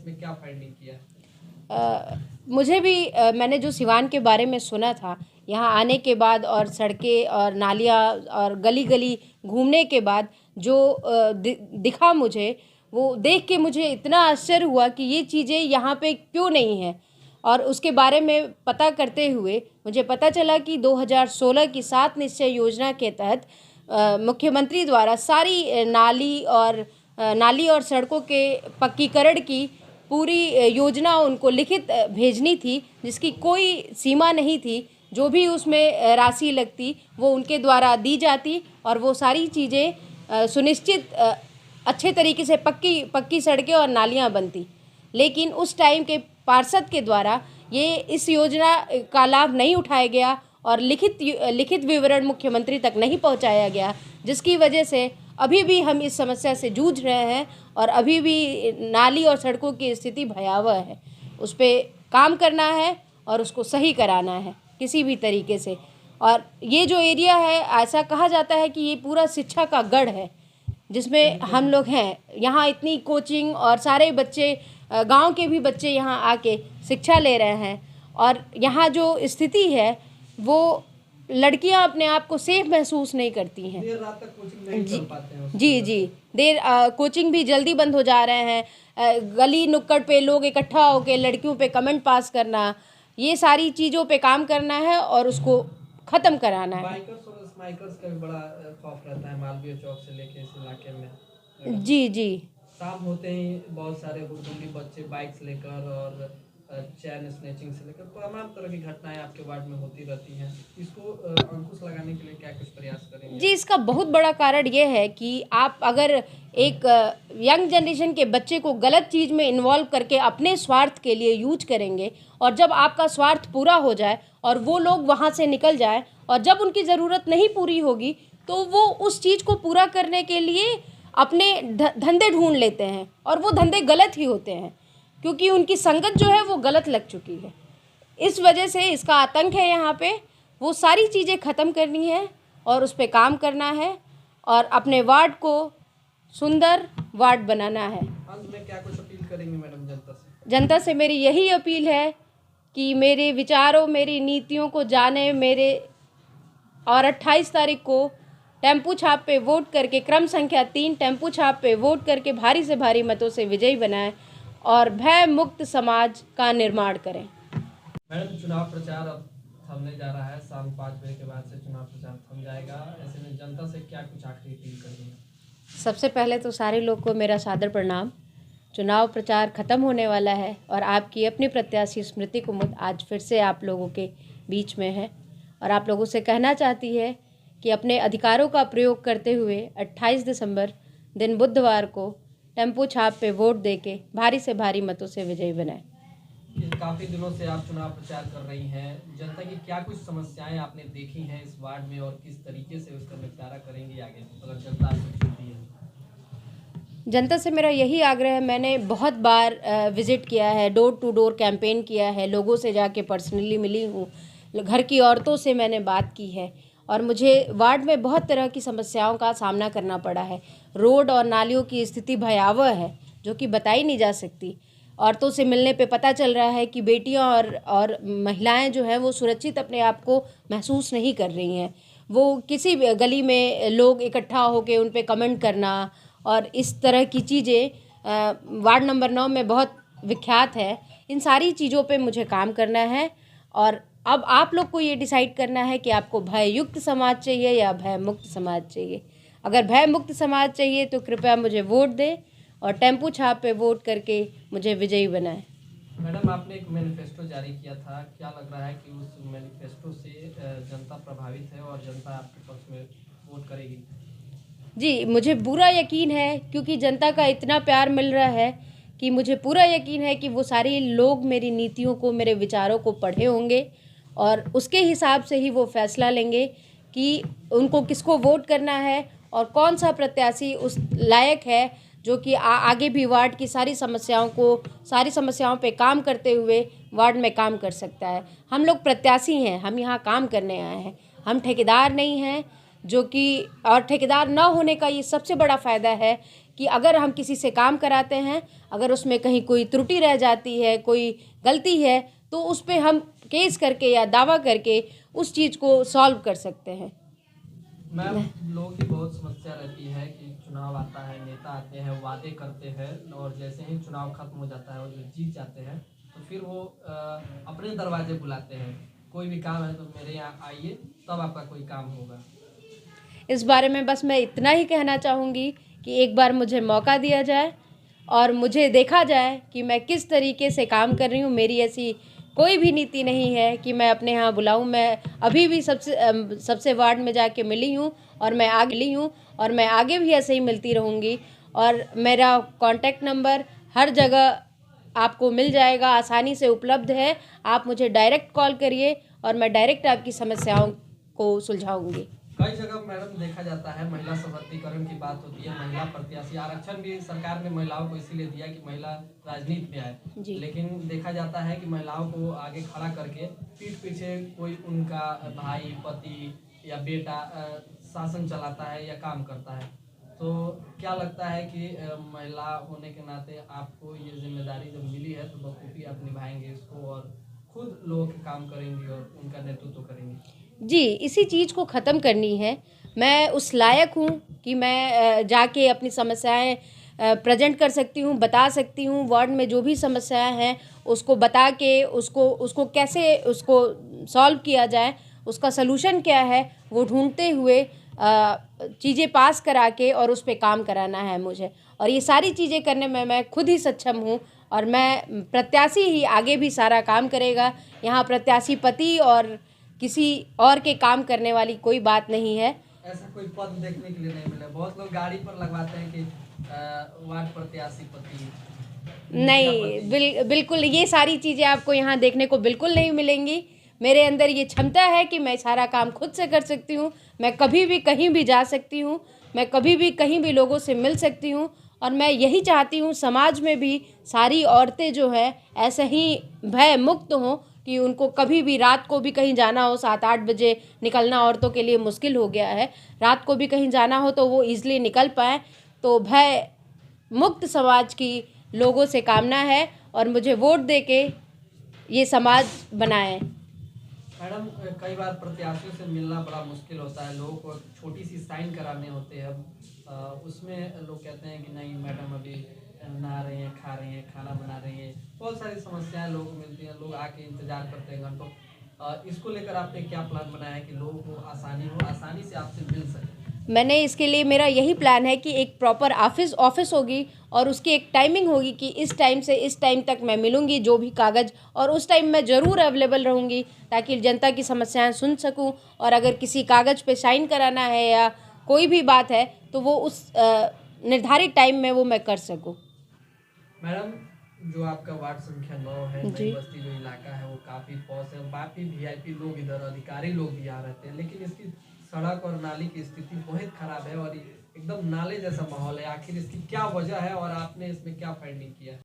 इसमें क्या फाइंडिंग किया? मुझे भी मैंने जो सिवान के बारे में सुना था, यहाँ आने के बाद और सड़कें और नालियाँ और गली गली घूमने के बाद जो दिखा मुझे, वो देख के मुझे इतना आश्चर्य हुआ कि ये चीज़ें यहाँ पे क्यों नहीं हैं। और उसके बारे में पता करते हुए मुझे पता चला कि 2016 की 7 निश्चय योजना के तहत मुख्यमंत्री द्वारा सारी नाली और सड़कों के पक्कीकरण की पूरी योजना उनको लिखित भेजनी थी, जिसकी कोई सीमा नहीं थी। जो भी उसमें राशि लगती वो उनके द्वारा दी जाती और वो सारी चीज़ें सुनिश्चित अच्छे तरीके से पक्की सड़कें और नालियां बनती। लेकिन उस टाइम के पार्षद के द्वारा ये इस योजना का लाभ नहीं उठाया गया और लिखित विवरण मुख्यमंत्री तक नहीं पहुंचाया गया, जिसकी वजह से अभी भी हम इस समस्या से जूझ रहे हैं और अभी भी नाली और सड़कों की स्थिति भयावह है। उस पर काम करना है और उसको सही कराना है किसी भी तरीके से। और ये जो एरिया है, ऐसा कहा जाता है कि ये पूरा शिक्षा का गढ़ है, जिसमें हम लोग हैं। यहाँ इतनी कोचिंग और सारे बच्चे, गांव के भी बच्चे यहाँ आके शिक्षा ले रहे हैं। और यहाँ जो स्थिति है वो लड़कियां अपने आप को सेफ महसूस नहीं करती हैं। देर रात तक कोचिंग नहीं चल पाते हैं। जी कोचिंग भी जल्दी बंद हो जा रहे हैं। गली नुक्कड़ पे लोग इकट्ठा होकर लड़कियों पे कमेंट पास करना, ये सारी चीज़ों पे काम करना है और उसको ख़त्म कराना है। बाइकर्स और स्माइकर्स का भी बड़ा खौफ रहता है मालवीय चौक से लेके इस इलाके में। जी शाम होते ही बहुत सारे गुंडी बच्चे बाइक्स लेकर और चैन स्नैचिंग से लेकर तमाम तरह की घटनाएं आपके वार्ड में होती रहती हैं। इसको अंकुश लगाने के लिए क्या कुछ प्रयास करेंगे? जी, इसका बहुत बड़ा कारण ये है कि आप अगर एक यंग जनरेशन के बच्चे को गलत चीज़ में इन्वॉल्व करके अपने स्वार्थ के लिए यूज करेंगे, और जब आपका स्वार्थ पूरा हो जाए और वो लोग वहाँ से निकल जाए और जब उनकी ज़रूरत नहीं पूरी होगी तो वो उस चीज़ को पूरा करने के लिए अपने धंधे ढूंढ लेते हैं, और वो धंधे गलत ही होते हैं क्योंकि उनकी संगत जो है वो गलत लग चुकी है। इस वजह से इसका आतंक है यहाँ पे। वो सारी चीज़ें ख़त्म करनी है और उस पर काम करना है और अपने वार्ड को सुंदर वार्ड बनाना है। अंत में क्या कुछ अपील करेंगे मैडम जनता से? जनता से मेरी यही अपील है कि मेरे विचारों, मेरी नीतियों को जाने मेरे, और 28 तारीख को टेम्पू छाप पे वोट करके, क्रम संख्या 3 टेम्पू छाप पे वोट करके भारी से भारी मतों से विजयी बनाएं और भय मुक्त समाज का निर्माण करें। मैडम, चुनाव प्रचार अब थमने जा रहा है। शाम 5 बजे के बाद से चुनाव प्रचार थम जाएगा। ऐसे में जनता से क्या कुछ आखिरी अपील करेंगे? सबसे पहले तो सारे लोग को मेरा सादर प्रणाम। चुनाव प्रचार ख़त्म होने वाला है और आपकी अपनी प्रत्याशी स्मृति कुमुद आज फिर से आप लोगों के बीच में है और आप लोगों से कहना चाहती है कि अपने अधिकारों का प्रयोग करते हुए 28 दिसंबर दिन बुधवार को टेम्पू छाप पे वोट देके भारी से भारी मतों से विजयी बनाएं। काफ़ी दिनों से आप चुनाव प्रचार कर रही हैं। जनता की क्या कुछ समस्याएं आपने देखी हैं इस वार्ड में और किस तरीके से उसका निपटारा करेंगी आगे, अगर जनता आपसे चुनती है? जनता से मेरा यही आग्रह है, मैंने बहुत बार विज़िट किया है, डोर टू डोर कैंपेन किया है, लोगों से जाके पर्सनली मिली हूँ, घर की औरतों से मैंने बात की है और मुझे वार्ड में बहुत तरह की समस्याओं का सामना करना पड़ा है। रोड और नालियों की स्थिति भयावह है जो कि बताई नहीं जा सकती। औरतों से मिलने पे पता चल रहा है कि बेटियां और महिलाएं जो हैं वो सुरक्षित अपने आप को महसूस नहीं कर रही हैं। वो किसी भी गली में लोग इकट्ठा होकर उन पे कमेंट करना और इस तरह की चीज़ें वार्ड नंबर 9 में बहुत विख्यात है। इन सारी चीज़ों पे मुझे काम करना है और अब आप लोग को ये डिसाइड करना है कि आपको भययुक्त समाज चाहिए या भय मुक्त समाज चाहिए। अगर भय मुक्त समाज चाहिए तो कृपया मुझे वोट दें और टेम्पू छाप पे वोट करके मुझे विजयी बनाएं। मैडम, आपने एक मैनिफेस्टो जारी किया था, क्या लग रहा है कि उस मैनिफेस्टो से जनता प्रभावित है और जनता आपके पक्ष में वोट करेगी? जी, मुझे पूरा यकीन है क्योंकि जनता का इतना प्यार मिल रहा है कि मुझे पूरा यकीन है कि वो सारे लोग मेरी नीतियों को, मेरे विचारों को पढ़े होंगे और उसके हिसाब से ही वो फैसला लेंगे कि उनको किसको वोट करना है और कौन सा प्रत्याशी उस लायक है जो कि आगे भी वार्ड की सारी समस्याओं पे काम करते हुए वार्ड में काम कर सकता है। हम लोग प्रत्याशी हैं, हम यहाँ काम करने आए हैं, हम ठेकेदार नहीं हैं जो कि और ठेकेदार ना होने का ये सबसे बड़ा फ़ायदा है कि अगर हम किसी से काम कराते हैं, अगर उसमें कहीं कोई त्रुटि रह जाती है, कोई गलती है, तो उस पे हम केस करके या दावा करके उस चीज़ को सॉल्व कर सकते हैं। मैम, लोगों की बहुत समस्या रहती है कि चुनाव आता है, नेता आते हैं, वादे करते हैं और जैसे ही चुनाव खत्म हो जाता है और जो जीत जाते हैं तो फिर वो अपने दरवाजे बुलाते हैं, कोई भी काम है तो मेरे यहाँ आइए तब आपका कोई काम होगा। इस बारे में बस मैं इतना ही कहना चाहूँगी कि एक बार मुझे मौका दिया जाए और मुझे देखा जाए कि मैं किस तरीके से काम कर रही हूँ। मेरी ऐसी कोई भी नीति नहीं है कि मैं अपने यहाँ बुलाऊँ। मैं अभी भी सबसे वार्ड में जाके मिली हूँ और मैं आगे भी ऐसे ही मिलती रहूँगी। और मेरा कॉन्टैक्ट नंबर हर जगह आपको मिल जाएगा, आसानी से उपलब्ध है। आप मुझे डायरेक्ट कॉल करिए और मैं डायरेक्ट आपकी समस्याओं को सुलझाऊँगी। कई जगह मैडम देखा जाता है महिला सशक्तिकरण की बात होती है, महिला प्रत्याशी आरक्षण भी सरकार ने महिलाओं को इसीलिए दिया कि महिला राजनीति में आए, लेकिन देखा जाता है कि महिलाओं को आगे खड़ा करके पीठ पीछे कोई उनका भाई, पति या बेटा शासन चलाता है या काम करता है। तो क्या लगता है कि महिला होने के नाते आपको ये जिम्मेदारी जब मिली है तो बखूबी आप निभाएंगे इसको और खुद लोगों के काम करेंगी और उनका नेतृत्व करेंगी? जी, इसी चीज़ को ख़त्म करनी है। मैं उस लायक हूँ कि मैं जाके अपनी समस्याएँ प्रेज़ेंट कर सकती हूँ, बता सकती हूँ। वार्ड में जो भी समस्याएँ हैं उसको बता के उसको कैसे उसको सॉल्व किया जाए, उसका सॉल्यूशन क्या है, वो ढूँढते हुए चीज़ें पास करा के और उस पे काम कराना है मुझे। और ये सारी चीज़ें करने में मैं खुद ही सक्षम हूँ और मैं प्रत्याशी ही आगे भी सारा काम करेगा। यहाँ प्रत्याशी पति और किसी और के काम करने वाली कोई बात नहीं है। ऐसा कोई पद देखने के लिए नहीं मिला। बहुत लोग गाड़ी पर लगवाते हैं कि वार्ड प्रत्याशी पति, नहीं, बिल्कुल ये सारी चीज़ें आपको यहाँ देखने को बिल्कुल नहीं मिलेंगी। मेरे अंदर ये क्षमता है कि मैं सारा काम खुद से कर सकती हूँ। मैं कभी भी कहीं भी जा सकती हूँ, मैं कभी भी कहीं भी लोगों से मिल सकती हूँ और मैं यही चाहती हूँ समाज में भी सारी औरतें जो है ऐसे ही भय मुक्त हों कि उनको कभी भी रात को भी कहीं जाना हो, 7-8 बजे निकलना औरतों के लिए मुश्किल हो गया है। रात को भी कहीं जाना हो तो वो ईज़िली निकल पाएँ। तो भय मुक्त समाज की लोगों से कामना है और मुझे वोट देके ये समाज बनाएं। मैडम, कई बार प्रत्याशियों से मिलना बड़ा मुश्किल होता है, लोगों को छोटी सी साइन कराने होते हैं। उसमें लोग कहते हैं कि नहीं मैडम अभी नहा रही हैं, खा रही हैं, खाना बना रही हैं, बहुत सारी समस्याएं लोगों को मिलती हैं, लोग आके इंतजार करते हैं घंटों। इसको लेकर आपने क्या प्लान बनाया है कि लोगों को आसानी से आपसे मिल सके? मैंने इसके लिए मेरा यही प्लान है कि एक प्रॉपर ऑफिस होगी और उसकी एक टाइमिंग होगी कि इस टाइम से इस टाइम तक मैं मिलूँगी जो भी कागज़, और उस टाइम मैं ज़रूर अवेलेबल रहूँगी ताकि जनता की समस्याएं सुन सकूं। और अगर किसी कागज़ पे साइन कराना है या कोई भी बात है तो वो उस निर्धारित टाइम में वो मैं कर सकूं। मैडम, जो आपका वार्ड संख्या 9 है, नई जी। बस्ती जो इलाका है वो काफ़ी पॉश है, काफ़ी वीआईपी लोग इधर, अधिकारी लोग भी यहाँ रहते हैं, लेकिन इसकी सड़क और नाली की स्थिति बहुत खराब है और एकदम नाले जैसा माहौल है। आखिर इसकी क्या वजह है और आपने इसमें क्या फाइंडिंग किया?